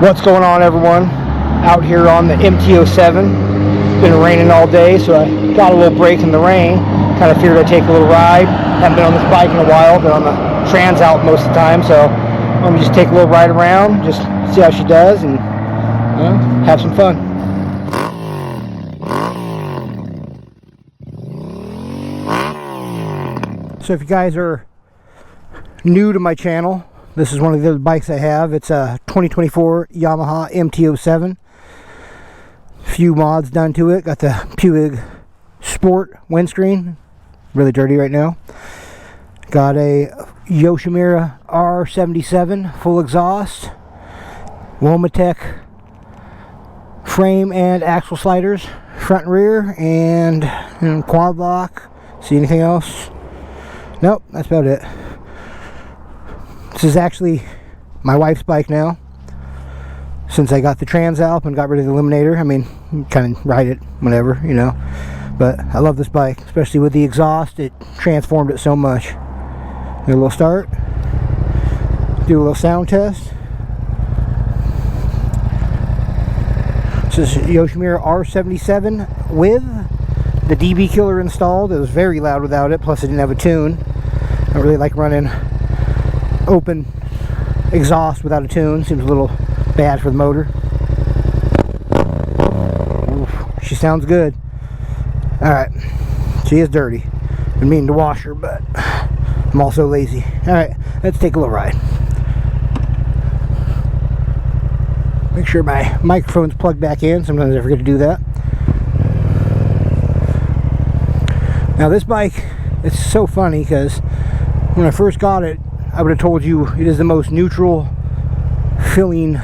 What's going on, everyone? Out here on the Mt07. It's been raining all day, so I got a little break in the rain. Kind of figured I'd take a little ride. Haven't been on this bike in a while, been on the Transalp most of the time, so I'm gonna just take a little ride around, just see how she does, and have some fun. So if you guys are new to my channel, this is one of the other bikes I have. It's a 2024 Yamaha Mt07. Few mods done to it. Got the Puig Sport windscreen. Really dirty right now. Got a Yoshimura R77 full exhaust. Womatech frame and axle sliders. Front and rear. And quad lock. See anything else? Nope, that's about it. This is actually my wife's bike now, since I got the Transalp and got rid of the Eliminator. I mean, you kind of ride it whenever, you know, but I love this bike, especially with the exhaust. It transformed it so much. Get a little start, do a little sound test. This is Yoshimura R77 with the DB killer installed. It was very loud without it, plus it didn't have a tune. I really like running open exhaust without a tune. Seems a little bad for the motor. Oof, she sounds good. Alright, she is dirty. Been meaning to wash her, but I'm also lazy. Alright, let's take a little ride. Make sure my microphone's plugged back in. Sometimes I forget to do that. Now this bike, it's so funny because when I first got it, I would have told you it is the most neutral feeling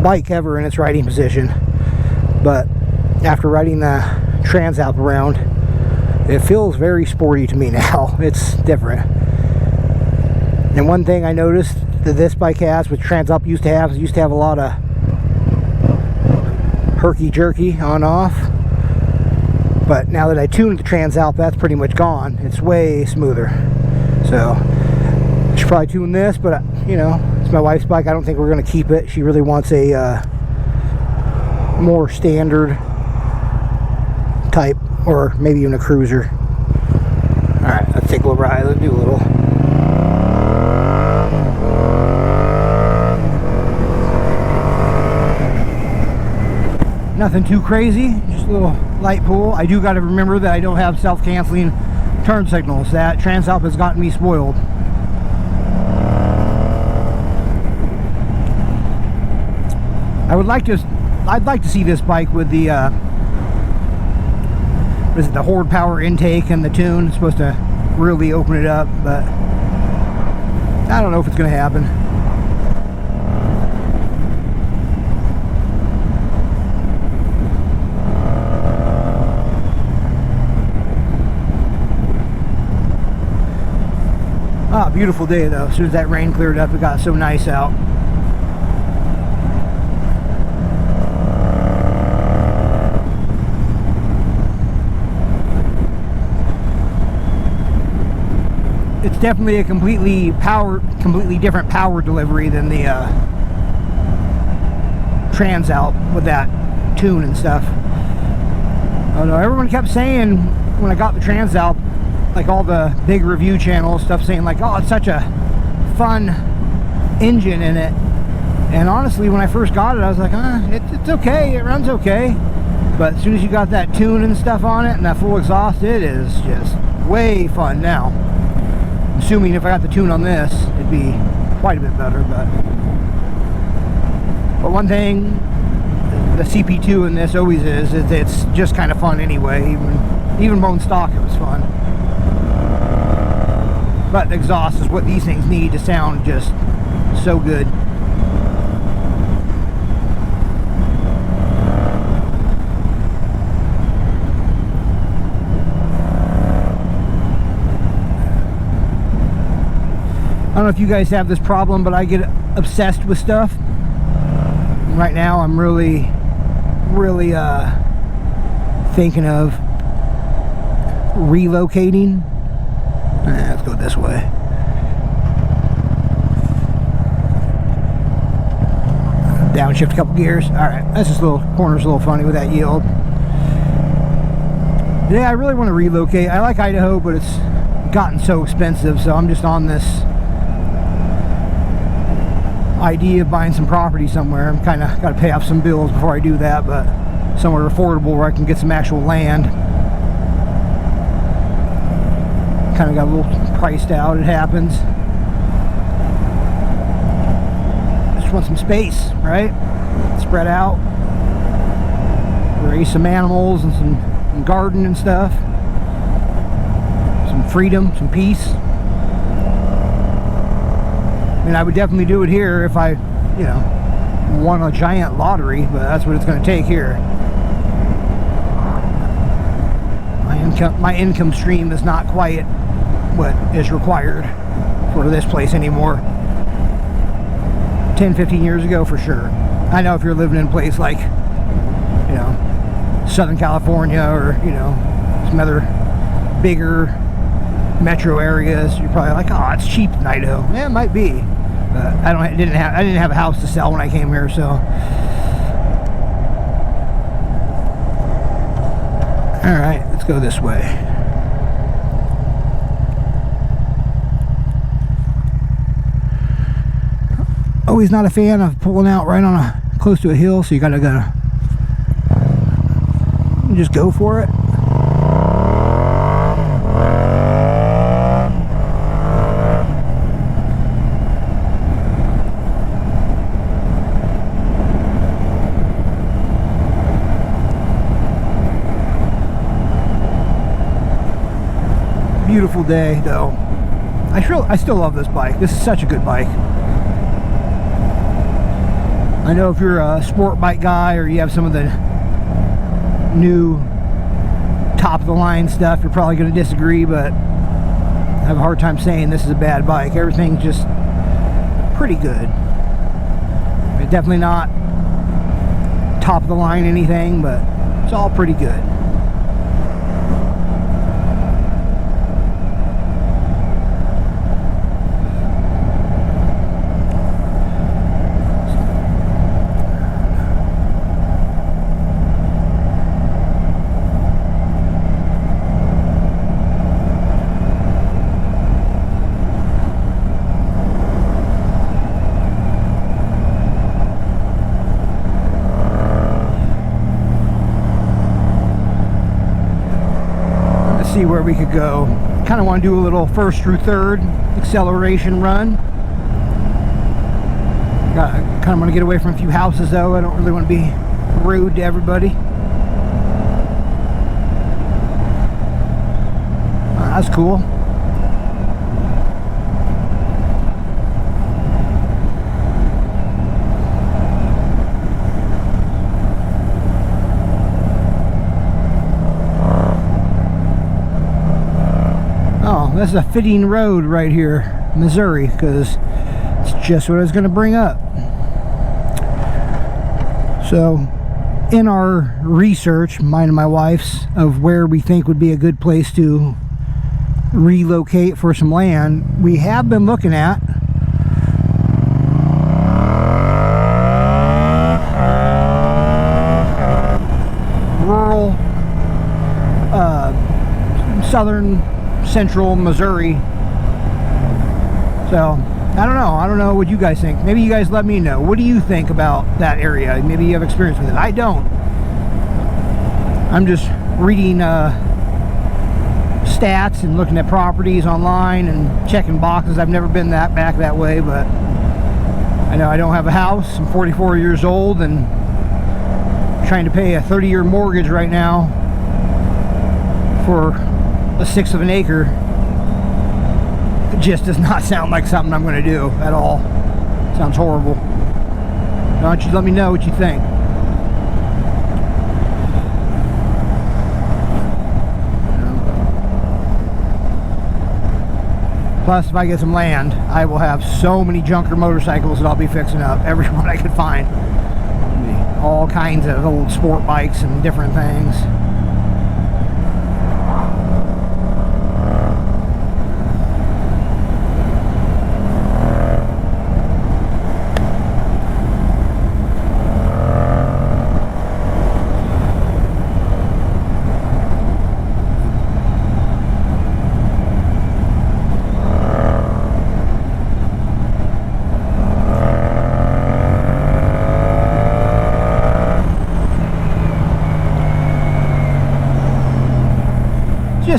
bike ever in its riding position. But after riding the Transalp around, it feels very sporty to me now. It's different. And one thing I noticed that this bike has, which Transalp used to have a lot of herky-jerky on-off. But now that I tuned the Transalp, that's pretty much gone. It's way smoother. So I should probably tune this, but you know, it's my wife's bike. I don't think we're going to keep it. She really wants a more standard type, or maybe even a cruiser. Alright, let's take a little ride. Let's do a little. Nothing too crazy, just a little light pull. I do got to remember that I don't have self-canceling turn signals. That Transalp has gotten me spoiled. I'd like to see this bike with the what is it, the Horde power intake and the tune. It's supposed to really open it up, but I don't know if it's going to happen. Ah, beautiful day though. As soon as that rain cleared up, it got so nice out. It's definitely a completely different power delivery than the Transalp with that tune and stuff. Although everyone kept saying when I got the Transalp, like all the big review channels, stuff saying like, oh, it's such a fun engine in it. And honestly, when I first got it, I was like, it's okay, it runs okay. But as soon as you got that tune and stuff on it and that full exhaust, it is just way fun now. Assuming if I got the tune on this, it'd be quite a bit better. But one thing the CP2 in this always is it's just kind of fun anyway. Even bone stock, it was fun. But the exhaust is what these things need to sound just so good. I don't know if you guys have this problem, but I get obsessed with stuff. Right now I'm really thinking of relocating. Let's go this way. Downshift a couple gears. Alright, that's just a little, corner's a little funny with that yield. Yeah, I really want to relocate. I like Idaho, but it's gotten so expensive, so I'm just on this idea of buying some property somewhere. I'm kind of got to pay off some bills before I do that, but somewhere affordable where I can get some actual land. Kind of got a little priced out, it happens. Just want some space, right? Spread out, raise some animals and some garden and stuff, some freedom, some peace. I mean, I would definitely do it here if I, you know, won a giant lottery, but that's what it's going to take here. My income stream is not quite what is required for this place anymore. 10-15 years ago for sure. I know if you're living in a place like, you know, Southern California or, you know, some other bigger metro areas, you're probably like, oh, it's cheap in Idaho. Yeah, it might be, but I didn't have a house to sell when I came here, so. All right, let's go this way. Always not a fan of pulling out right on close to a hill, so you gotta just go for it. Beautiful day though. I still love this bike. This is such a good bike. I know if you're a sport bike guy or you have some of the new top of the line stuff, you're probably going to disagree, but I have a hard time saying this is a bad bike. Everything's just pretty good. It's definitely not top of the line anything, but it's all pretty good. See where we could go. Kind of want to do a little first through third acceleration run. Kind of want to get away from a few houses though. I don't really want to be rude to everybody. That's cool. This is a fitting road right here, Missouri, because it's just what I was going to bring up. So, in our research, mine and my wife's, of where we think would be a good place to relocate for some land, we have been looking at rural, southern central Missouri. So I don't know what you guys think. Maybe you guys let me know. What do you think about that area? Maybe you have experience with it. I don't. I'm just reading stats and looking at properties online and checking boxes. I've never been back that way, but I know I don't have a house. I'm 44 years old and trying to pay a 30-year mortgage right now for a sixth of an acre. It just does not sound like something I'm going to do at all. Sounds horrible. Why don't you let me know what you think? Plus, if I get some land, I will have so many junker motorcycles that I'll be fixing up. Every one I could find. All kinds of old sport bikes and different things.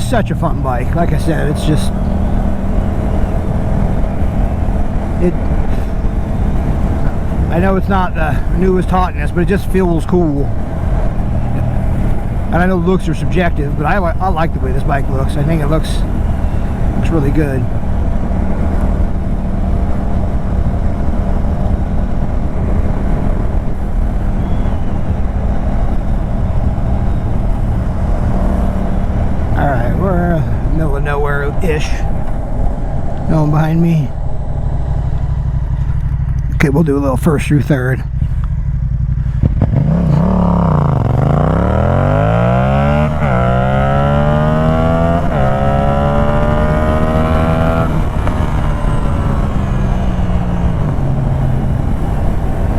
just such a fun bike. Like I said, it's just I know it's not the newest hotness, but it just feels cool. And I know looks are subjective, but I like the way this bike looks. I think it looks really good. Alright, we're middle of nowhere-ish. No one behind me. Okay, we'll do a little first through third.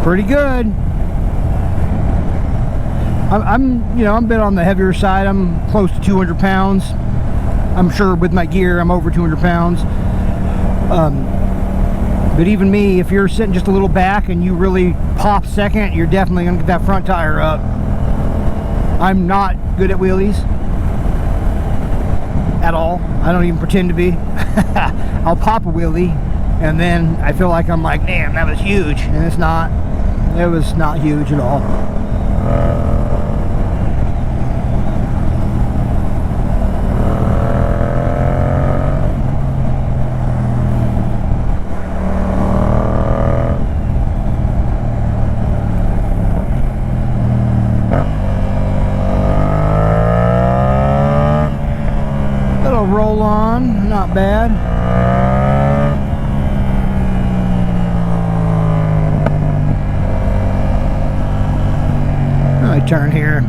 Pretty good. I'm a bit on the heavier side. I'm close to 200 pounds. I'm sure with my gear I'm over 200 pounds. But even me, if you're sitting just a little back and you really pop second, you're definitely going to get that front tire up. I'm not good at wheelies at all. I don't even pretend to be. I'll pop a wheelie and then I feel like I'm like, damn, that was huge. And it's not. It was not huge at all. Roll on, not bad. I turn here.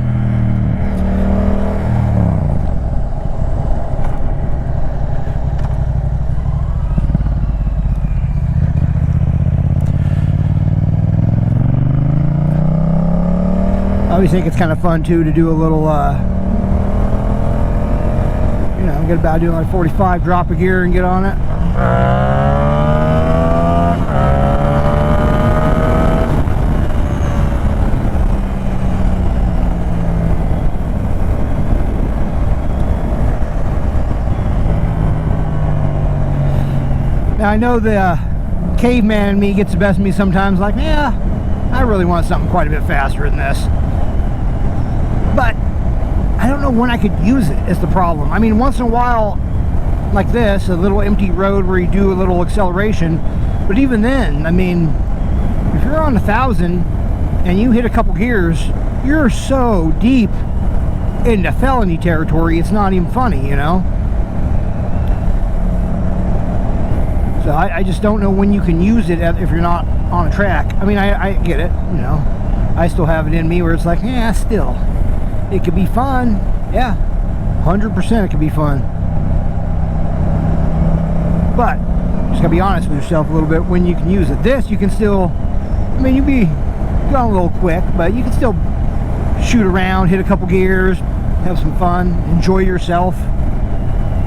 I always think it's kind of fun too to do a little I'm gonna about do like 45, drop a gear and get on it. Now I know the caveman in me gets the best of me sometimes, like, yeah, I really want something quite a bit faster than this. But I don't know when I could use it is the problem. I mean, once in a while, like this, a little empty road where you do a little acceleration, but even then, I mean, if you're on 1,000 and you hit a couple gears, you're so deep into felony territory, it's not even funny, you know? So I just don't know when you can use it if you're not on a track. I mean, I get it, you know. I still have it in me where it's like, yeah, still. It could be fun, yeah, 100% it could be fun. But, just gotta be honest with yourself a little bit when you can use it. This, you can still, I mean, you'd be going a little quick, but you can still shoot around, hit a couple gears, have some fun, enjoy yourself.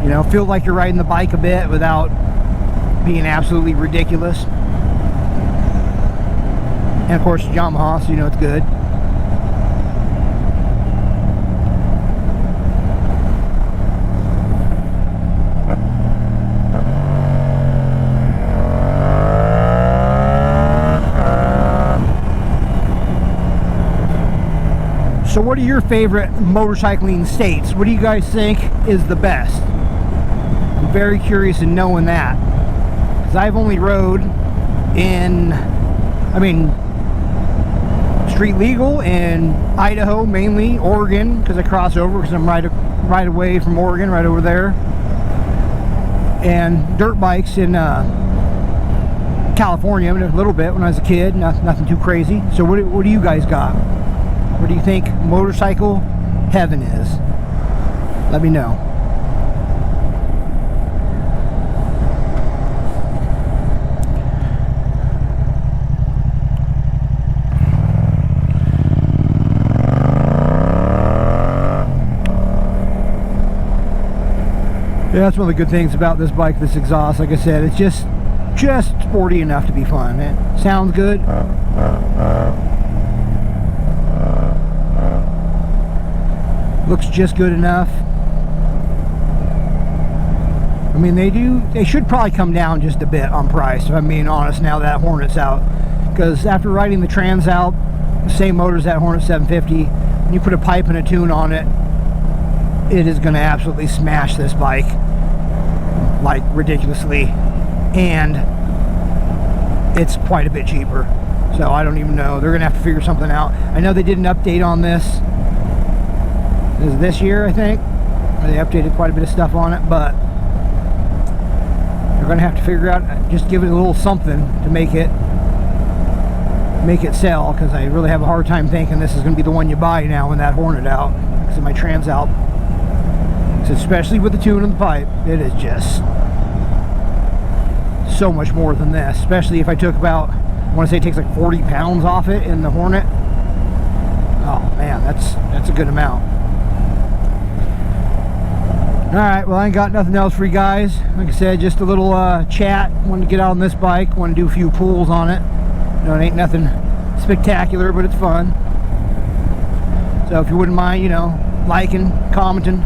You know, feel like you're riding the bike a bit without being absolutely ridiculous. And of course, Yamaha, so you know it's good. So what are your favorite motorcycling states? What do you guys think is the best? I'm very curious in knowing that. Because I've only rode in, I mean, street legal in Idaho mainly, Oregon, because I cross over because I'm right away from Oregon, right over there. And dirt bikes in California, a little bit when I was a kid, nothing too crazy. So what do you guys got? What do you think motorcycle heaven is? Let me know. Yeah, that's one of the good things about this bike, this exhaust. Like I said, it's just sporty enough to be fun. It sounds good. Looks just good enough. I mean, they should probably come down just a bit on price, if I'm being honest, now that Hornet's out. Because after riding the Trans out, the same motor as that Hornet 750, and you put a pipe and a tune on it, it is going to absolutely smash this bike, like ridiculously. And it's quite a bit cheaper. So I don't even know. They're going to have to figure something out. I know they did an update on this. This is this year, I think. They updated quite a bit of stuff on it, but they're going to have to figure out, just give it a little something to make it sell, because I really have a hard time thinking this is going to be the one you buy now when that Hornet out, because of my Trans out. So especially with the tune and the pipe, it is just so much more than this. Especially if I took about, I want to say it takes like 40 pounds off it in the Hornet. Oh man, that's a good amount. Alright, well, I ain't got nothing else for you guys. Like I said, just a little chat. Wanted to get out on this bike. Want to do a few pulls on it. You know, it ain't nothing spectacular, but it's fun. So if you wouldn't mind, you know, liking, commenting,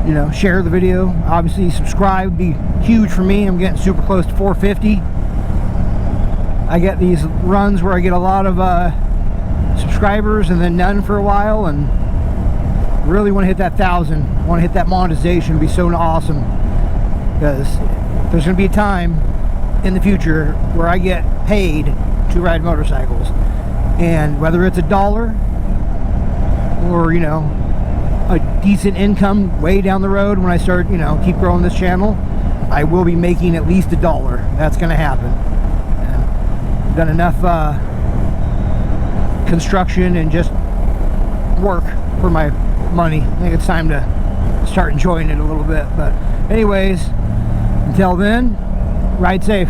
you know, share the video. Obviously, subscribe would be huge for me. I'm getting super close to 450. I get these runs where I get a lot of subscribers and then none for a while, and really want to hit that 1,000. Want to hit that monetization. It'd be so awesome, because there's going to be a time in the future where I get paid to ride motorcycles, and whether it's $1 or, you know, a decent income way down the road when I start, you know, keep growing this channel, I will be making at least $1. That's going to happen. And I've done enough construction and just work for my money. I think it's time to start enjoying it a little bit. But anyways, until then, ride safe.